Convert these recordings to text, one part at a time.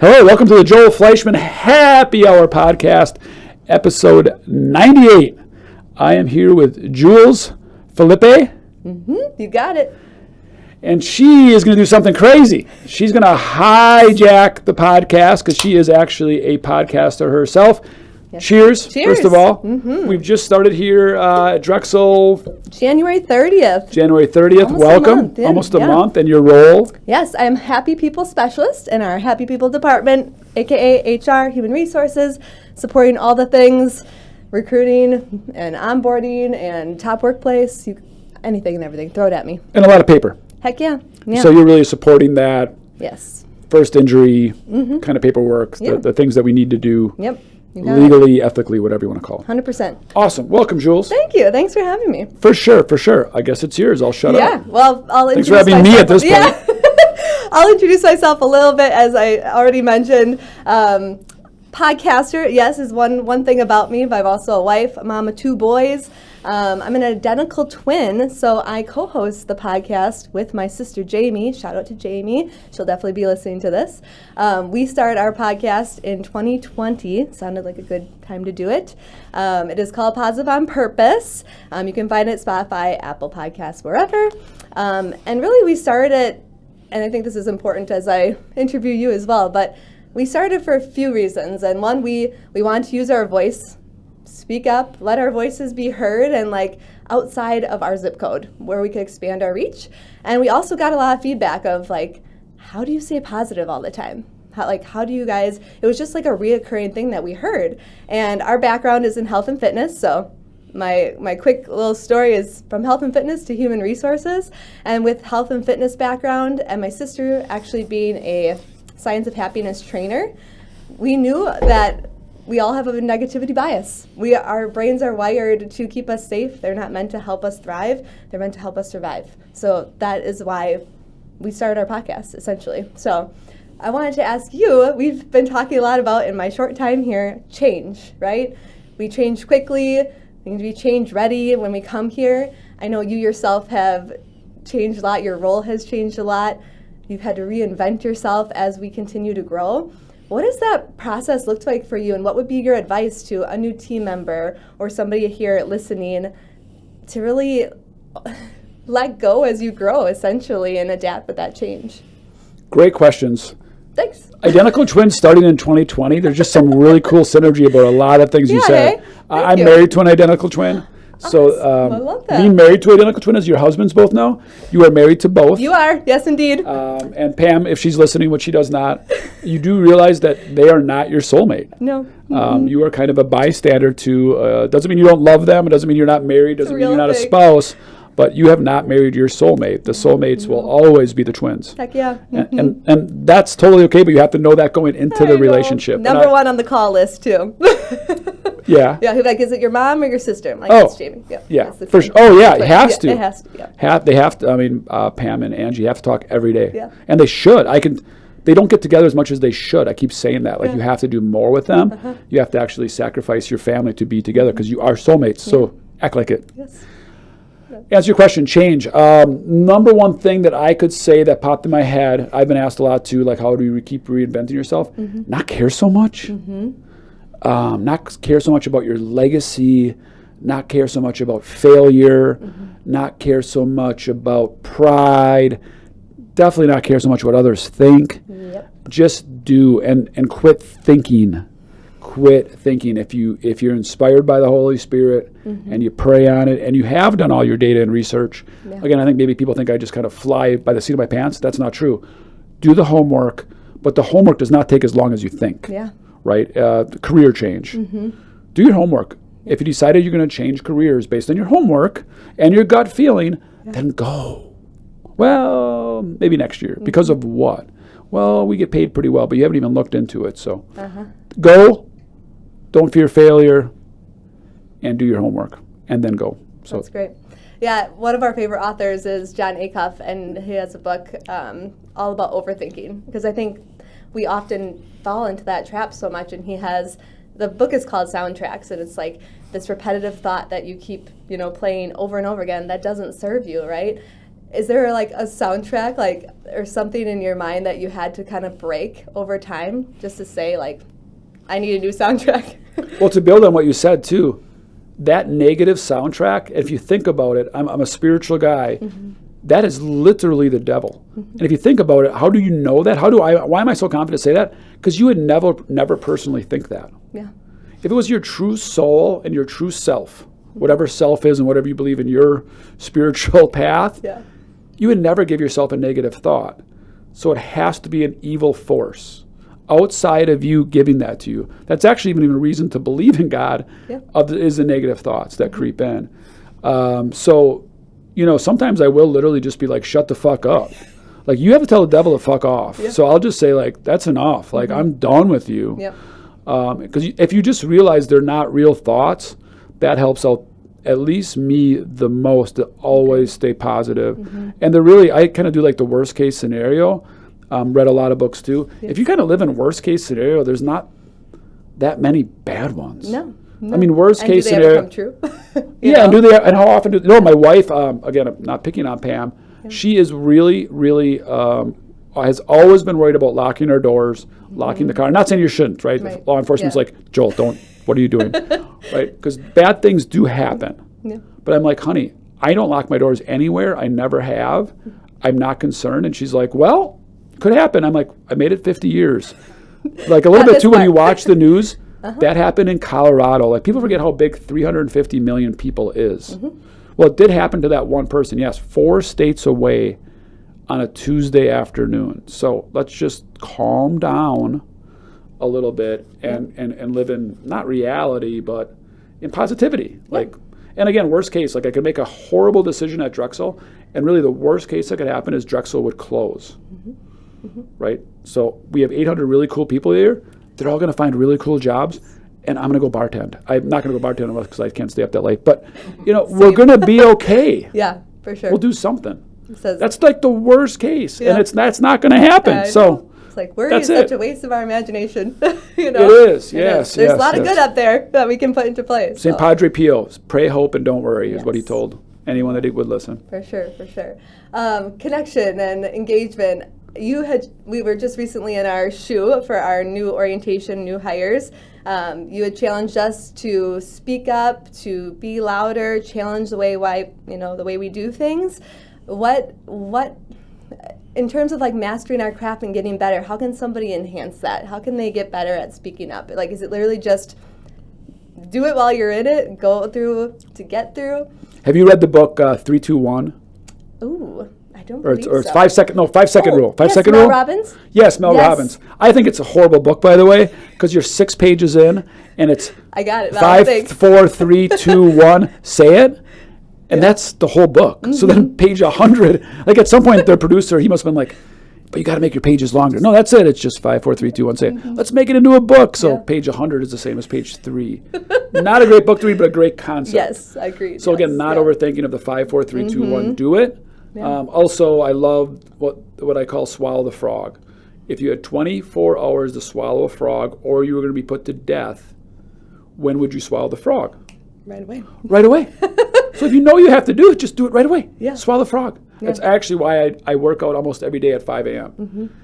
Hello, welcome to the Joel Fleischman Happy Hour Podcast, episode 98. I am here with Jules Philippi. You got it. And she is going to do something crazy. She's going to hijack the podcast because she is actually a podcaster herself. Yes. Cheers, first of all. We've just started here at Drexel. January 30th. January 30th. Almost Welcome. A month, yeah. Almost a month. And your role? Yes, I'm Happy People Specialist in our Happy People Department, a.k.a. HR, Human Resources, supporting all the things, recruiting and onboarding and top workplace, anything and everything. Throw it at me. And a lot of paper. Heck yeah. So you're really supporting that Yes. first injury kind of paperwork, the things that we need to do. Yep. Legally, ethically, whatever you want to call it. 100%. Awesome. Welcome, Jules. Thank you. Thanks for having me. For sure. I guess it's yours. I'll shut up. Yeah. Well, I'll Thanks introduce for having me at this point. Yeah. I'll introduce myself a little bit, as I already mentioned. Podcaster, yes, is one thing about me, but I'm also a wife, a mom of two boys. I'm an identical twin, so I co-host the podcast with my sister Jamie. Shout out to Jamie. She'll definitely be listening to this. We started our podcast in 2020. Sounded like a good time to do it. It is called Positive on Purpose. You can find it at Spotify, Apple Podcasts, wherever. And really we started it, and I think this is important as I interview you as well, but we started for a few reasons. And one, we wanted to use our voice, speak up, let our voices be heard, and outside of our zip code where we could expand our reach. And we also got a lot of feedback of how do you stay positive all the time? How do you guys, it was just a reoccurring thing that we heard. And our background is in health and fitness, so my quick little story is from health and fitness to human resources. And with health and fitness background and my sister actually being a Science of Happiness trainer, we knew that we all have a negativity bias. Our brains are wired to keep us safe. They're not meant to help us thrive. They're meant to help us survive. So that is why we started our podcast, essentially. So I wanted to ask you, we've been talking a lot about, in my short time here, change, right? We change quickly. We need to be change ready when we come here. I know you yourself have changed a lot. Your role has changed a lot. You've had to reinvent yourself as we continue to grow. What does that process look like for you, and what would be your advice to a new team member or somebody here listening to really let go as you grow, essentially, and adapt with that change? Great questions. Thanks. Identical twins starting in 2020. There's just some really cool synergy about a lot of things you said. Hey, I'm married to an identical twin. So I love that. Being married to an identical twin, as your husbands both know, you are married to both. You are, yes, indeed. And Pam, if she's listening, which she does not, you do realize that they are not your soulmate. No. You are kind of a bystander to, doesn't mean you don't love them, it doesn't mean you're not married, doesn't mean you're not a spouse, but you have not married your soulmate. The soulmates will always be the twins. Heck yeah. And that's totally okay, but you have to know that going into the relationship. Number one on the call list, too. Yeah. Yeah, is it your mom or your sister? It's Jamie. Yeah. For sure. Oh, yeah, it has to. It has to, yeah. They have to, Pam and Angie have to talk every day. Yeah. And they should. They don't get together as much as they should. I keep saying that. You have to do more with them. You have to actually sacrifice your family to be together because you are soulmates. So act like it. Yes. Answer your question, change. Number one thing that I could say that popped in my head, I've been asked a lot too, how do you keep reinventing yourself? Not care so much. Not care so much about your legacy, not care so much about failure, not care so much about pride, definitely not care so much what others think. Yep. Just do and quit thinking. Quit thinking. If you're inspired by the Holy Spirit and you pray on it and you have done all your data and research, again, I think maybe people think I just kind of fly by the seat of my pants. That's not true. Do the homework, but the homework does not take as long as you think. Yeah. Right? Career change. Do your homework. If you decided you're going to change careers based on your homework and your gut feeling, then go. Well, maybe next year. Because of what? Well, we get paid pretty well, but you haven't even looked into it. So go. Don't fear failure, and do your homework, and then go. So that's great. Yeah, one of our favorite authors is John Acuff, and he has a book all about overthinking, because I think we often fall into that trap so much, and the book is called Soundtracks, and it's this repetitive thought that you keep, playing over and over again that doesn't serve you, right? is there like a soundtrack, like, or something in your mind that you had to kind of break over time just to say, like, I need a new soundtrack? Well, to build on what you said too, that negative soundtrack, if you think about it, I'm a spiritual guy. That is literally the devil. And if you think about it, how do you know that? Why am I so confident to say that? Because you would never personally think that. Yeah. If it was your true soul and your true self, whatever self is and whatever you believe in your spiritual path, Yeah. you would never give yourself a negative thought. So it has to be an evil force outside of you giving that to you. That's actually even a reason to believe in God, is the negative thoughts that creep in. So, sometimes I will literally just be like, shut the fuck up. Like, you have to tell the devil to fuck off. Yeah. So I'll just say, like, that's enough. Like, I'm done with you. Yep. Because if you just realize they're not real thoughts, that helps out at least me the most to always stay positive. And I kind of do like the worst case scenario. Read a lot of books too. If you kind of live in worst case scenario, there's not that many bad ones. No. I mean, worst case do they scenario. Ever come true? And how often my wife, again, I'm not picking on Pam, she is really, really, has always been worried about locking her doors, locking the car. I'm not saying you shouldn't, right? Right. Law enforcement's like, Joel, what are you doing? Right? Because bad things do happen. Yeah. But I'm like, honey, I don't lock my doors anywhere. I never have. I'm not concerned. And she's like, well, could happen. I'm like, I made it 50 years. Like a little bit too when you watch the news. That happened in Colorado. Like, people forget how big 350 million people is. Well, it did happen to that one person. Yes, 4 states away on a Tuesday afternoon. So let's just calm down a little bit and live in not reality, but in positivity. Like, and again, worst case, like I could make a horrible decision at Drexel, and really the worst case that could happen is Drexel would close. Right? So we have 800 really cool people here. They're all going to find really cool jobs, and I'm going to go bartend. I'm not going to go bartend because I can't stay up that late. But, we're going to be okay. Yeah, for sure. We'll do something. That's like the worst case, and that's not going to happen. So it's like worry is such a waste of our imagination. It is, yes. There's a lot of good up there that we can put into place. St. Padre Pio, pray, hope, and don't worry is what he told anyone that would listen. For sure. Connection and engagement. We were just recently in our SHU for our new orientation, new hires. You had challenged us to speak up, to be louder, challenge the way we do things. What in terms of like mastering our craft and getting better, how can somebody enhance that? How can they get better at speaking up? Like, is it literally just do it while you're in it, go through to get through? Have you read the book 3-2-1? Ooh. I don't believe or it's so. 5 second rule. 5-second rule. Mel Robbins? Yes, Mel Robbins. I think it's a horrible book, by the way, because you're 6 pages in, and it's I got it. 5, 4, 3, 2, 1. Say it, and that's the whole book. So then page 100. Like at some point, their producer, he must have been like, "But you got to make your pages longer." No, that's it. It's just 5, 4, 3, 2, 1. Say it. Let's make it into a book. So page 100 is the same as page 3. Not a great book to read, but a great concept. Yes, I agree. So again, not overthinking of the 5, 4, 3, 2, 1. Do it. Also, I love what I call swallow the frog. If you had 24 hours to swallow a frog, or you were going to be put to death, when would you swallow the frog? Right away. Right away. So if you know you have to do it, just do it right away. Yeah. Swallow the frog. Yeah. That's actually why I work out almost every day at 5 a.m.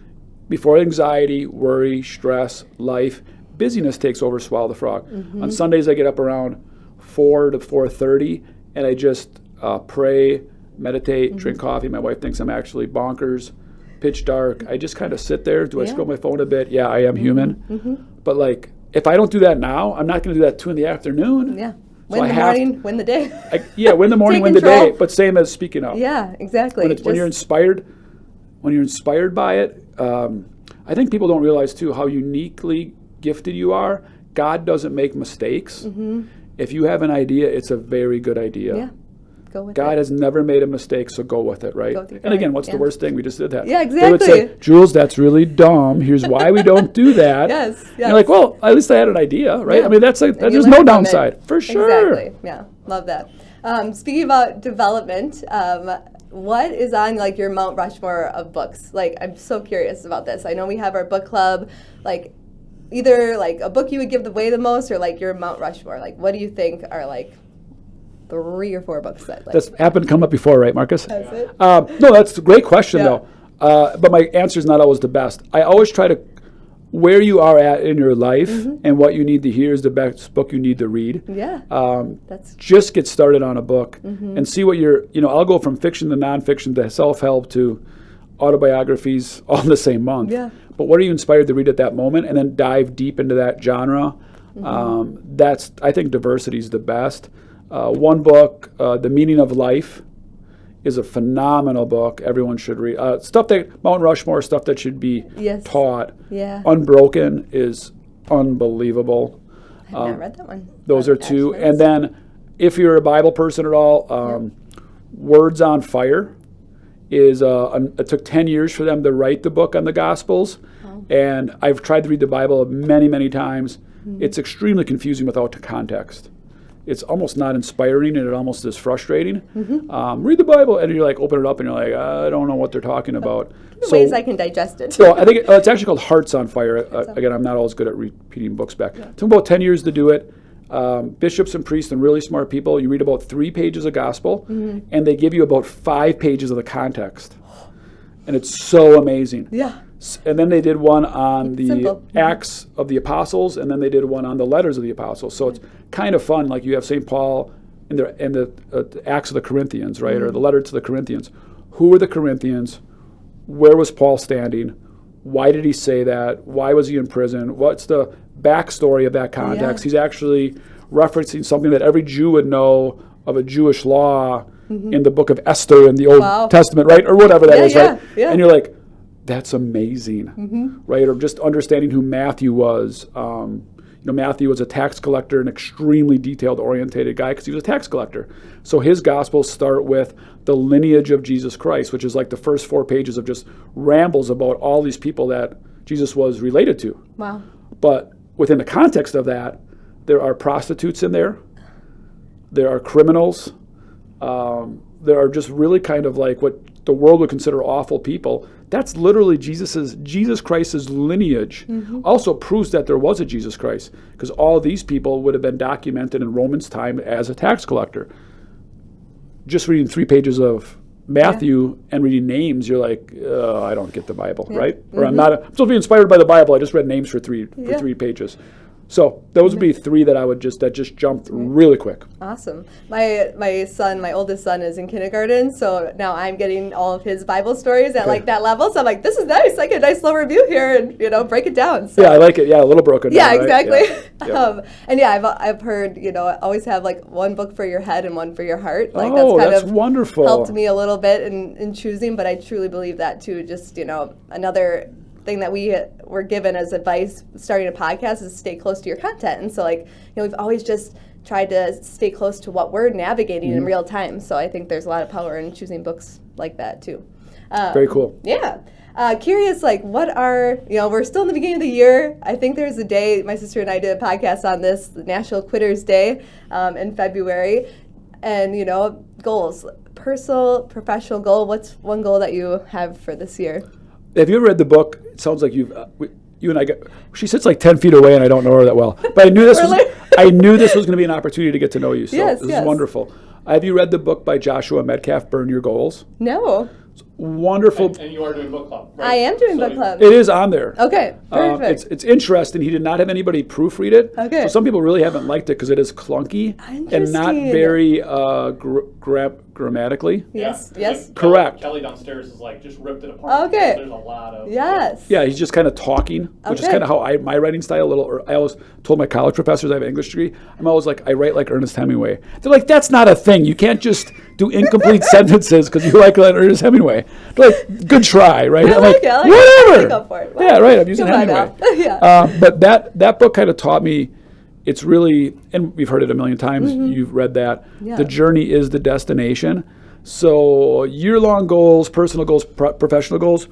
Before anxiety, worry, stress, life, busyness takes over, swallow the frog. On Sundays, I get up around 4 to 4:30, and I just pray, meditate, drink coffee. My wife thinks I'm actually bonkers, pitch dark. I just kind of sit there. Do I scroll my phone a bit? Yeah, I am human. But like, if I don't do that now, I'm not going to do that 2 in the afternoon. Yeah. So win the morning, win the day. Win the morning, win the day. But same as speaking up. Yeah, exactly. When you're inspired by it, I think people don't realize too how uniquely gifted you are. God doesn't make mistakes. If you have an idea, it's a very good idea. Yeah. Go with God it. has never made a mistake, so go with it, right? Go with your And again, gut. what's the worst thing? We just did that. Yeah, They would exactly. say, Jules, that's really dumb. Here's why we don't do that. Yes. And you're like, well, at least I had an idea, right? Yeah. I mean, there's no downside. For sure. Exactly. Yeah. Love that. Speaking about development, what is on like your Mount Rushmore of books? Like, I'm so curious about this. I know we have our book club, like either like a book you would give away the most or like your Mount Rushmore. Like, what do you think are like 3 or 4 books that That's happened to come up before, right, Marcus? Has it? No, that's a great question, though. But my answer is not always the best. I always try to, where you are at in your life and what you need to hear is the best book you need to read. Yeah. That's Just get started on a book and see what I'll go from fiction to nonfiction to self-help to autobiographies all in the same month. Yeah. But what are you inspired to read at that moment, and then dive deep into that genre. I think diversity is the best. One book, The Meaning of Life, is a phenomenal book. Everyone should read. Mount Rushmore, stuff that should be taught. Yeah. Unbroken is unbelievable. I've not read that one. Those are two. And then, if you're a Bible person at all, Words on Fire is, it took 10 years for them to write the book on the Gospels. And I've tried to read the Bible many, many times. It's extremely confusing without the context. It's almost not inspiring, and it almost is frustrating. Read the Bible, and you're like, open it up, and you're like, I don't know what they're talking about. Ways I can digest it. So I think it's actually called Hearts on Fire. Again, I'm not always good at repeating books back. It took about 10 years to do it. Bishops and priests and really smart people, you read about 3 pages of gospel, and they give you about 5 pages of the context. And it's so amazing. Yeah. And then they did one on the Simple. Acts of the Apostles, and then they did one on the letters of the Apostles. So it's kind of fun. Like you have St. Paul in the Acts of the Corinthians, right, or the letter to the Corinthians. Who were the Corinthians? Where was Paul standing? Why did he say that? Why was he in prison? What's the backstory of that context? He's actually referencing something that every Jew would know of a Jewish law in the book of Esther in the Old Testament, right, or whatever that is, right? Yeah. And you're like, that's amazing, right? Or just understanding who Matthew was. Matthew was a tax collector, an extremely detailed, orientated guy because he was a tax collector. So his Gospels start with the lineage of Jesus Christ, which is like the first 4 pages of just rambles about all these people that Jesus was related to. Wow. But within the context of that, there are prostitutes in there. There are criminals. There are just really kind of like what the world would consider awful people. That's literally Jesus Christ's lineage. Also proves that there was a Jesus Christ, because all these people would have been documented in Roman's time as a tax collector. Just reading 3 pages of Matthew and reading names, you're like, I don't get the Bible, right? Or I'm supposed to be inspired by the Bible. I just read names for 3 pages. So those would be 3 that just jumped really quick. Awesome. My oldest son is in kindergarten, so now I'm getting all of his Bible stories at like that level. So I'm like, this is nice. I get a nice little review here and break it down. So. Yeah, I like it. Yeah, a little broken down. Yeah, exactly. Right? I've heard always have like one book for your head and one for your heart. Like that's wonderful. Helped me a little bit in choosing, but I truly believe that too. Just another thing that we were given as advice starting a podcast is stay close to your content. And so we've always just tried to stay close to what we're navigating in real time. So I think there's a lot of power in choosing books like that too. Very cool. Yeah. Curious, what are, we're still in the beginning of the year. I think there's a day, my sister and I did a podcast on this, the National Quitters Day in February. And, goals, personal, professional goal. What's one goal that you have for this year? Have you ever read the book? It sounds like you and I she sits like 10 feet away, and I don't know her that well. But I knew this was going to be an opportunity to get to know you. So this is wonderful. Have you read the book by Joshua Metcalf, Burn Your Goals? No. It's wonderful. And you are doing book club, right? I am doing book club. It is on there. Okay, perfect. It's interesting. He did not have anybody proofread it. Okay. So some people really haven't liked it because it is clunky and not very grammatically. Yes. Correct. Kelly downstairs is just ripped it apart. Okay. There's a lot of... Yes. Yeah, he's just kind of talking, which is kind of how my writing style I always told my college professors I have an English degree, I'm always like, I write like Ernest Hemingway. They're like, that's not a thing. You can't just do incomplete sentences because you like Ernest Hemingway. They're like, good try, right? I'm like, whatever. Go for it. Well, yeah, right. I'm using Hemingway. But that book kind of taught me, it's really, and we've heard it a million times, you've read that, the journey is the destination. So year-long goals, personal goals, professional goals,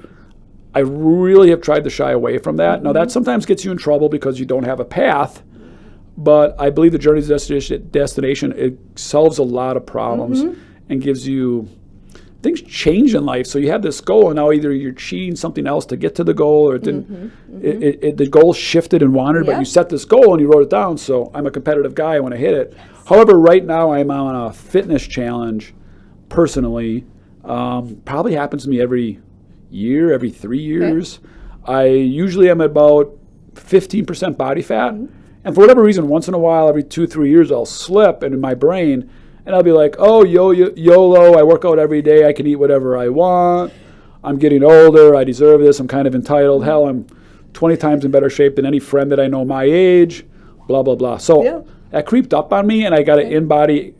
I really have tried to shy away from that. Now that sometimes gets you in trouble because you don't have a path, but I believe the journey is the destination. It solves a lot of problems and gives you things change in life. So you have this goal, and now either you're cheating something else to get to the goal, or it didn't. The goal shifted and wandered, but you set this goal and you wrote it down. So I'm a competitive guy. I want to hit it. However, right now I'm on a fitness challenge personally. Probably happens to me every year, every 3 years. I usually am at about 15% body fat. And for whatever reason, once in a while, every 2-3 years, I'll slip, and in my brain, and I'll be like, oh, YOLO, I work out every day, I can eat whatever I want, I'm getting older, I deserve this, I'm kind of entitled, hell, I'm 20 times in better shape than any friend that I know my age, blah, blah, blah. So that creeped up on me, and I got an in-body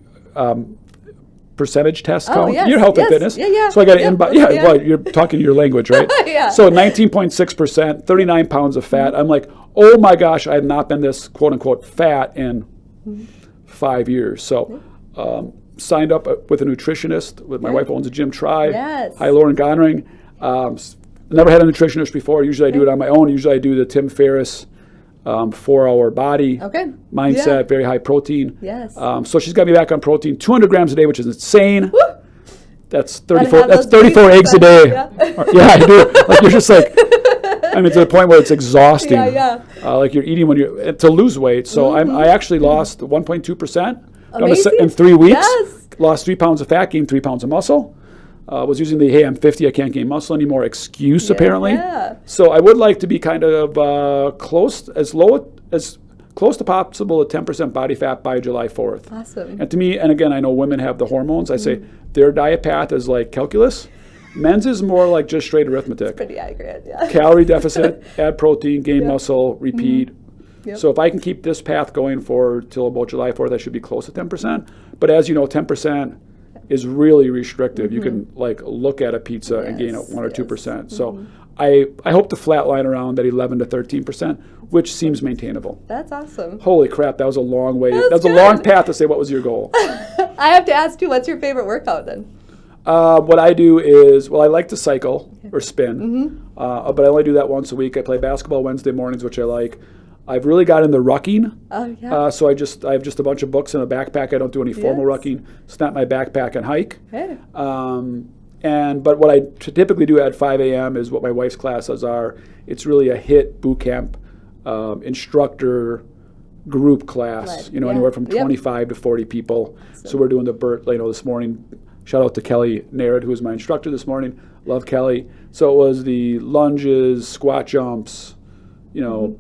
percentage test count. You're health and fitness. So I got an in-body, well, you're talking your language, right? So 19.6%, 39 pounds of fat. I'm like, oh my gosh, I have not been this quote-unquote fat in 5 years. So signed up with a nutritionist. With my wife owns a gym, Try. Hi, Lauren Gonring. Never had a nutritionist before. Usually I do it on my own. Usually I do the Tim Ferriss 4-hour body mindset, very high protein. So she's got me back on protein, 200 grams a day, which is insane. That's 34. That's 34 eggs a day. I do. Like you're just like, I mean, to the point where it's exhausting. Like you're eating when you're to lose weight. So I actually lost 1.2% in 3 weeks. Lost 3 pounds of fat, gained 3 pounds of muscle. Was using the, hey, I'm 50, I can't gain muscle anymore excuse, apparently. So I would like to be kind of close to possible to 10% body fat by July 4th. Awesome. And to me, and again, I know women have the hormones. I say their diet path is like calculus. Men's is more like just straight arithmetic. It's pretty accurate, Calorie deficit, add protein, gain muscle, repeat. So if I can keep this path going for till about July 4th, I should be close to 10%. But as you know, 10% is really restrictive. You can like look at a pizza and gain 1 or 2%. So I hope to flatline around that 11 to 13%, which seems maintainable. That's awesome. Holy crap, that was a long way. That was a long path to say what was your goal. I have to ask too, what's your favorite workout then? What I do is, well, I like to cycle or spin, but I only do that once a week. I play basketball Wednesday mornings, which I like. I've really got into rucking. So I have just a bunch of books in a backpack. I don't do any formal rucking. Snap my backpack and hike. But what I typically do at 5 a.m. is what my wife's classes are. It's really a HIIT boot camp instructor group class. Anywhere from 25 to 40 people. So we're doing the BERT. This morning. Shout out to Kelly Narrett, who was my instructor this morning. Love Kelly. So it was the lunges, squat jumps.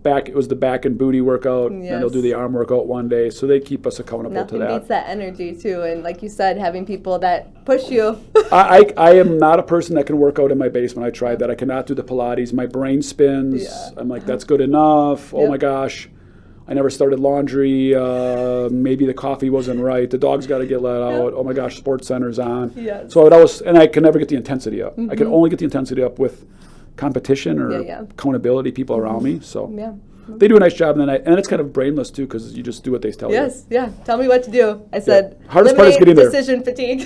Back. It was the back and booty workout, and they'll do the arm workout one day. So they keep us accountable to that. Nothing beats that energy too, and like you said, having people that push you. I am not a person that can work out in my basement. I tried that. I cannot do the Pilates. My brain spins. I'm like, that's good enough. Oh my gosh, I never started laundry. Maybe the coffee wasn't right. The dog's got to get let out. Oh my gosh, Sports Center's on. So I can never get the intensity up. I can only get the intensity up with competition or accountability people around me. So they do a nice job, and it's kind of brainless too, because you just do what they tell you. Tell me what to do. I said, hardest part is getting there. Decision fatigue.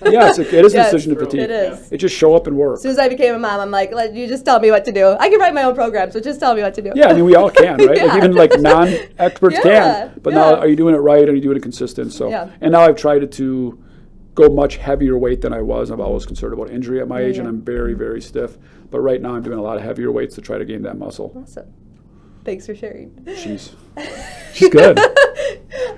It is decision fatigue. It is. It just show up and work. As soon as I became a mom, I'm like, you just tell me what to do. I can write my own program, so just tell me what to do. I mean, we all can, right? Like even like non-experts can. But now, are you doing it right? Are you doing it consistent? So, and now I've tried to go much heavier weight than I was. I'm always concerned about injury at my age, and I'm very, very stiff. But right now I'm doing a lot of heavier weights to try to gain that muscle. Awesome. Thanks for sharing. She's good.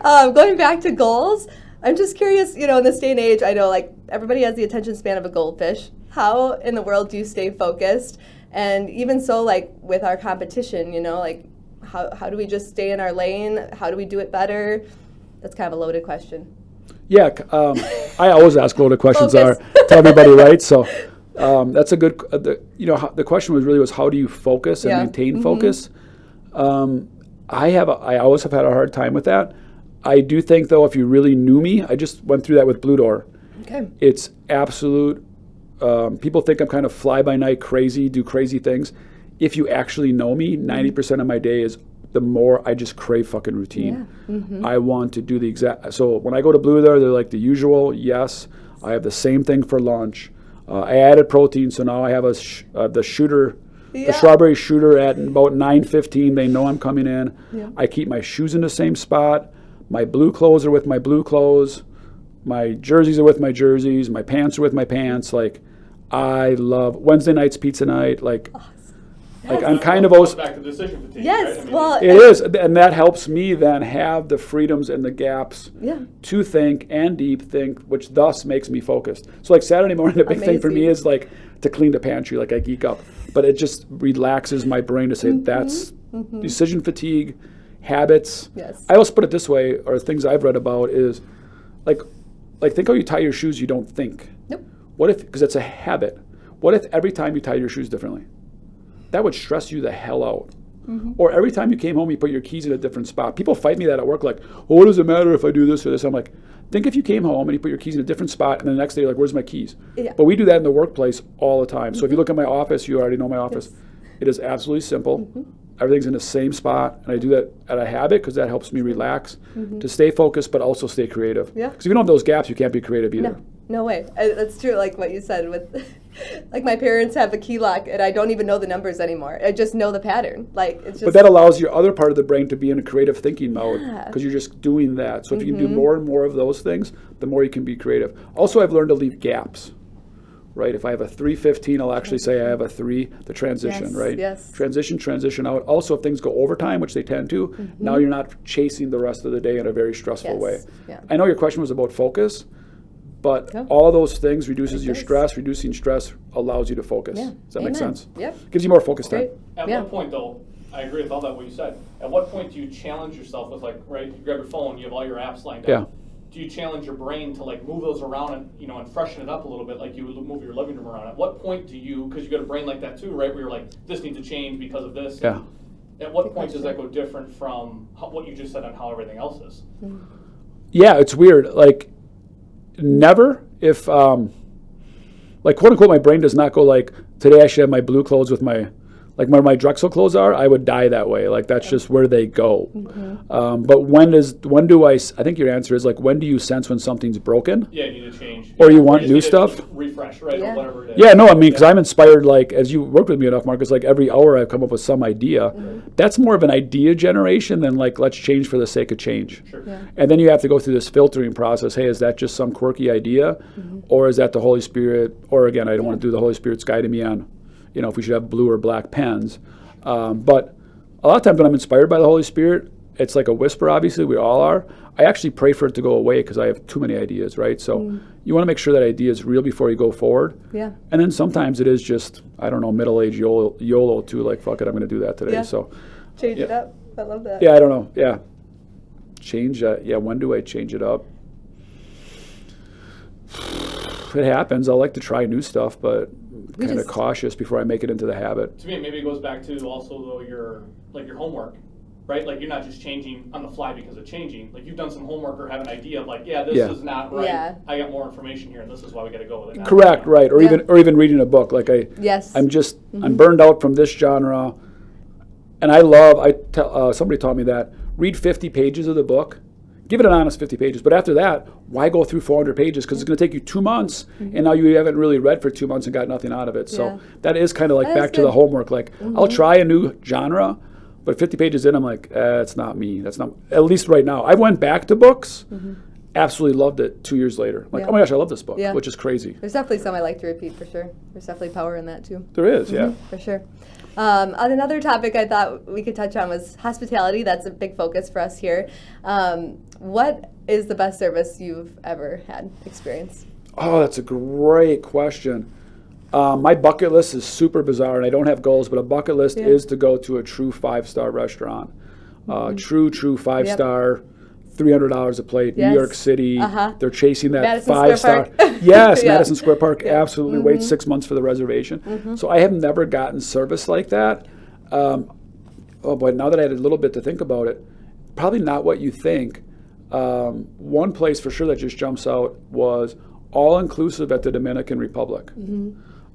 Going back to goals, I'm just curious, in this day and age, I know like everybody has the attention span of a goldfish. How in the world do you stay focused? And even so, like with our competition, like how do we just stay in our lane? How do we do it better? That's kind of a loaded question. I always ask loaded questions to everybody, right? So that's a good. The question was how do you focus and maintain focus? I always have had a hard time with that. I do think though, if you really knew me, I just went through that with Blue Door. It's absolute. People think I'm kind of fly by night crazy, do crazy things. If you actually know me, 90% of my day is. The more I just crave fucking routine. I want to do the exact. So when I go to Blue Door, they're like the usual. Yes, I have the same thing for lunch. I added protein, so now I have the shooter, the strawberry shooter at about 9:15. They know I'm coming in. I keep my shoes in the same spot. My blue clothes are with my blue clothes. my jerseys are with my jerseys, my pants are with my pants. Like, I love Wednesday night's pizza night. Like, like I'm kind of goes back to decision fatigue. Yes, right? I mean, well, it is, and that helps me then have the freedoms and the gaps Yeah. to think and deep think, which thus makes me focused. So like Saturday morning, a big thing for me Amazing. is like to clean the pantry, like I geek up, but it just relaxes my brain to say that's decision fatigue, habits. Yes. I also put it this way, or things I've read about is like think how you tie your shoes, you don't think. Nope. What if, because it's a habit, what if every time you tie your shoes differently? That would stress you the hell out. Or every time you came home, you put your keys in a different spot. People fight me that at work, like, well, what does it matter if I do this or this? I'm like, think if you came home and you put your keys in a different spot, and the next day you're like, where's my keys? Yeah. But we do that in the workplace all the time. So if you look at my office, you already know my office. It is absolutely simple. Everything's in the same spot, and I do that at a habit because that helps me relax, to stay focused, but also stay creative. Yeah. Because if you don't have those gaps, you can't be creative either. No, no way. That's true. Like what you said with, like my parents have a key lock, and I don't even know the numbers anymore. I just know the pattern. Like it's just. But that allows your other part of the brain to be in a creative thinking mode Yeah. because you're just doing that. So if you can do more and more of those things, the more you can be creative. Also, I've learned to leave gaps, right? If I have a 3:15, I'll actually say I have a 3, the transition, Yes, right? yes. Transition out. Also, if things go overtime, which they tend to, now you're not chasing the rest of the day in a very stressful Yes, way. yeah. I know your question was about focus, but Yeah. all those things reduces your does. stress. Reducing stress allows you to focus. Yeah. Does that make Amen. sense? Yep. Gives you more focus time. Great. At Yeah. what point, though, I agree with all that what you said. At what point do you challenge yourself with, like, right, you grab your phone, you have all your apps lined up. Yeah. Do you challenge your brain to, like, move those around and, you know, and freshen it up a little bit, like you would move your living room around? At what point do you, because you got a brain like that too, right, where you're like, this needs to change because of this. Yeah. At what point does that go different from what you just said on how everything else is? Yeah, it's weird. Like, never if, like, quote unquote, my brain does not go like, today I should have my blue clothes with my, like where my Drexel clothes are, I would die that way. Like, that's just where they go. But I think your answer is like, when do you sense when something's broken? Yeah, you need to change. Or you want just new need to stuff? Refresh, right, Yeah. or whatever it is. Yeah, no, I mean, because I'm inspired, like, as you worked with me enough, Marcus, like every hour I've come up with some idea. That's more of an idea generation than like, let's change for the sake of change. Sure. Yeah. And then you have to go through this filtering process. Hey, is that just some quirky idea? Or is that the Holy Spirit? Or again, I don't want to do the Holy Spirit's guiding me on, you know, if we should have blue or black pens. But a lot of times when I'm inspired by the Holy Spirit, it's like a whisper, obviously, we all are. I actually pray for it to go away because I have too many ideas, right? So you want to make sure that idea is real before you go forward. Yeah. And then sometimes it is just, I don't know, middle-aged YOLO too, like, fuck it, I'm going to do that today. Yeah. So, Change it Yeah. up. I love that. yeah, I don't know. Yeah. Change, when do I change it up? It happens. I like to try new stuff, but kind of just- cautious before I make it into the habit. To me, maybe it goes back to also though your homework, right? Like you're not just changing on the fly because of changing. Like you've done some homework or have an idea of like, yeah, this Yeah. is not right. Yeah. I got more information here, and this is why we got to go with it. now. Correct, right? Or Yeah. even reading a book. Like Yes. I'm burned out from this genre, and I love. Somebody taught me that read 50 pages of the book. Give it an honest 50 pages. But after that, why go through 400 pages? Because it's going to take you 2 months, and now you haven't really read for 2 months and got nothing out of it. So Yeah. that is kind of like That back is to the good. homework. Like, I'll try a new genre, but 50 pages in, I'm like, it's not me. That's not, at least right now. I went back to books, absolutely loved it 2 years later. Like, Yeah. oh my gosh, I love this book, Yeah. which is crazy. There's definitely some I like to repeat for sure. There's definitely power in that too. There is, yeah. For sure. On another topic I thought we could touch on was hospitality. That's a big focus for us here. What is the best service you've ever had experienced? Oh, that's a great question. My bucket list is super bizarre, and I don't have goals, but a bucket list Yeah. is to go to a true 5-star restaurant. True 5-star, $300 a plate, Yes. New York City. Uh-huh. They're chasing that Madison Square 5-star. Park. Yes, Yeah. Madison Square Park, absolutely. Wait 6 months for the reservation. So I have never gotten service like that. Oh boy, now that I had a little bit to think about it, probably not what you think. One place for sure that just jumps out was all-inclusive at the Dominican Republic.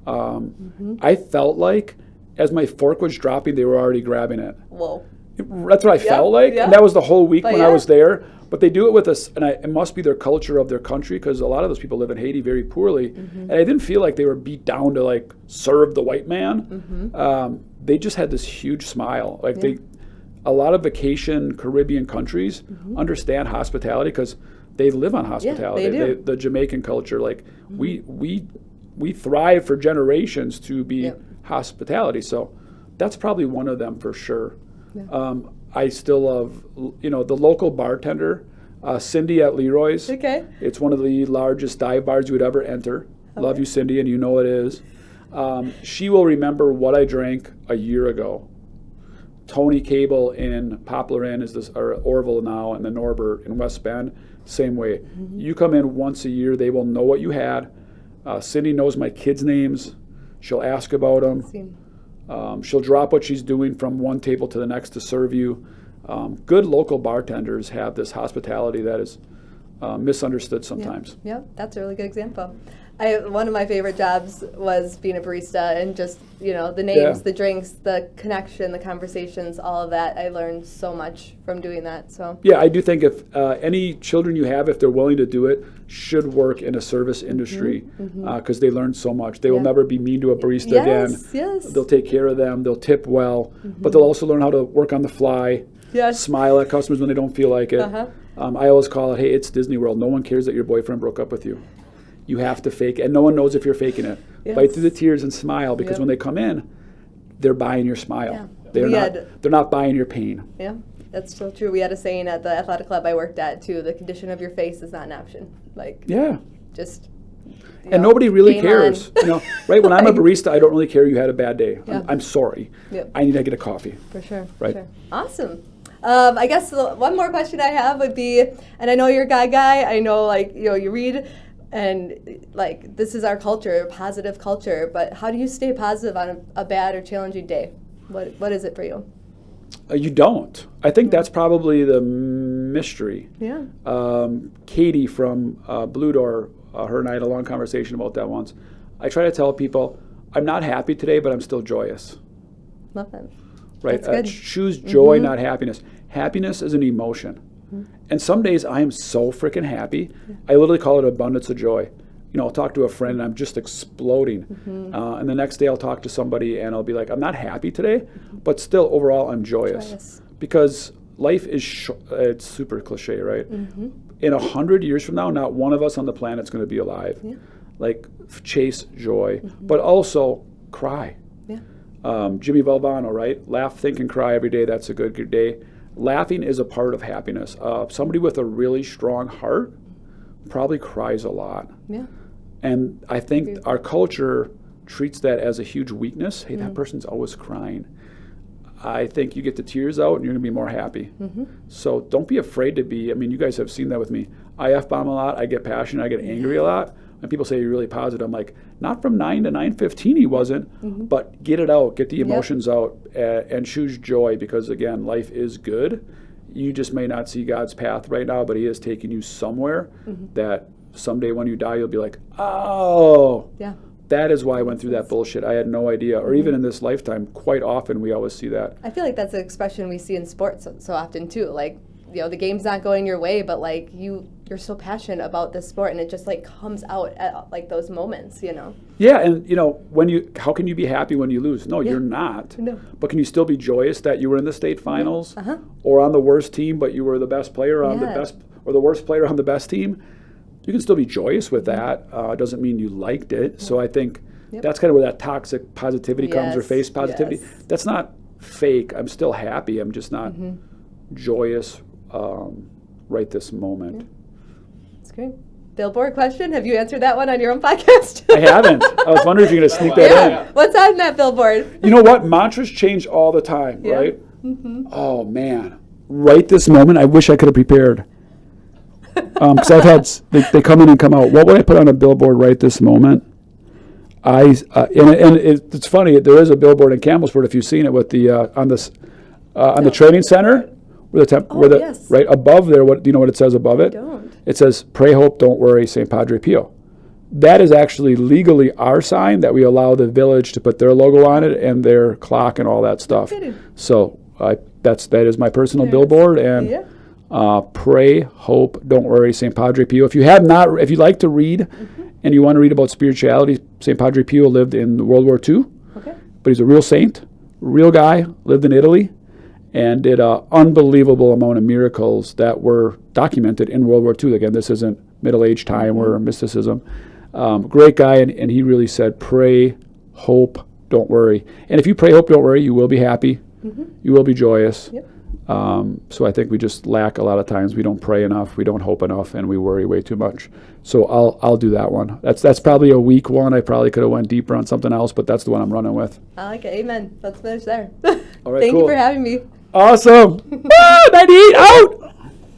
I felt like as my fork was dropping, they were already grabbing it. Whoa. That's what I felt like, yeah. and that was the whole week But when I yeah. was there. But they do it with us, and it must be their culture of their country, because a lot of those people live in Haiti very poorly, and I didn't feel like they were beat down to like serve the white man. They just had this huge smile. Like a lot of vacation Caribbean countries understand hospitality, because they live on hospitality. Yeah, they do. The Jamaican culture, like we thrive for generations to be hospitality. So that's probably one of them for sure. Yeah. I still love, the local bartender, Cindy at Leroy's. Okay. It's one of the largest dive bars you would ever enter. Love you, Cindy, and you know it is. She will remember what I drank a year ago. Tony Cable in Poplar Inn or Orville now, and the Norbert in West Bend, same way. You come in once a year, they will know what you had. Cindy knows my kids' names. She'll ask about them. She'll drop what she's doing from one table to the next to serve you. Good local bartenders have this hospitality that is misunderstood sometimes. Yeah, that's a really good example. One of my favorite jobs was being a barista, and just, the names, the drinks, the connection, the conversations, all of that. I learned so much from doing that. So yeah, I do think if any children you have, if they're willing to do it, should work in a service industry because they learn so much. They will never be mean to a barista again. Yes. They'll take care of them. They'll tip well, but they'll also learn how to work on the fly. Yes. Smile at customers when they don't feel like it. I always call it, hey, it's Disney World. No one cares that your boyfriend broke up with you. You have to fake it, and no one knows if you're faking it. Yes. Bite through the tears and smile, because when they come in, they're buying your smile. Yeah. They're not buying your pain. Yeah, that's so true. We had a saying at the athletic club I worked at too: the condition of your face is not an option. Just. And nobody really cares, right? When I'm a barista, I don't really care you had a bad day. I'm sorry. Yep. I need to get a coffee. For sure. Right. For sure. Awesome. I guess one more question I have would be, and I know you're a guy. I know, you read, and this is our culture, positive culture. But how do you stay positive on a bad or challenging day? What is it for you? You don't. I think that's probably the mystery. Yeah. Katie from Blue Door, her and I had a long conversation about that once. I try to tell people, I'm not happy today, but I'm still joyous. Love that. Right? That's good. Choose joy, not happiness. Happiness is an emotion. And some days I am so freaking happy. I literally call it abundance of joy. I'll talk to a friend and I'm just exploding. And the next day I'll talk to somebody and I'll be like, I'm not happy today, but still overall I'm joyous. Because life is, it's super cliche, right? In 100 years from now, not one of us on the planet's going to be alive. Chase joy, but also cry. Jimmy Valvano, right? Laugh, think, and cry every day. That's a good day. Laughing is a part of happiness. Somebody with a really strong heart probably cries a lot. Yeah. And I think our culture treats that as a huge weakness. Hey, that person's always crying. I think you get the tears out and you're going to be more happy. So don't be afraid to be. I mean, you guys have seen that with me. I F-bomb a lot. I get passionate. I get angry a lot. And people say you're really positive. I'm like, not from 9 to 9:15 he wasn't, but get it out. Get the emotions out and choose joy because, again, life is good. You just may not see God's path right now, but he is taking you somewhere that someday when you die, you'll be like, oh, that is why I went through that bullshit. I had no idea. Or even in this lifetime, quite often we always see that. I feel like that's an expression we see in sports so often too. The game's not going your way, but you're so passionate about this sport, and it just comes out at those moments, Yeah, and how can you be happy when you lose? No, you're not. No. But can you still be joyous that you were in the state finals or on the worst team, but you were the best player on the best, or the worst player on the best team? You can still be joyous with that. Doesn't mean you liked it. So I think that's kind of where that toxic positivity comes, or face positivity. That's not fake. I'm still happy. I'm just not joyous right this moment. That's great. Billboard question. Have you answered that one on your own podcast? I haven't. I was wondering if you're going to sneak that in. What's on that billboard? You know what? Mantras change all the time, right? Oh, man. Right this moment, I wish I could have prepared. Because I've had, they come in and come out. What would I put on a billboard right this moment? It's funny, there is a billboard in Campbellsport, if you've seen it, with the on the training center. Right above there, do you know what it says above it? I don't. It says, "Pray, hope, don't worry, St. Padre Pio." That is actually legally our sign that we allow the village to put their logo on it and their clock and all that stuff. So that is my personal billboard, and pray, hope, don't worry, St. Padre Pio. If you like to read and you want to read about spirituality, St. Padre Pio lived in World War II, but he's a real saint, real guy, lived in Italy. and did an unbelievable amount of miracles that were documented in World War II. Again, this isn't middle-aged time or mysticism. Great guy, and he really said, pray, hope, don't worry. And if you pray, hope, don't worry, you will be happy. You will be joyous. Yep. So I think we just lack a lot of times. We don't pray enough, we don't hope enough, and we worry way too much. So I'll do that one. That's probably a weak one. I probably could have went deeper on something else, but that's the one I'm running with. I like it. Amen. Let's finish there. All right, Thank you cool. for having me. Awesome. 98 out.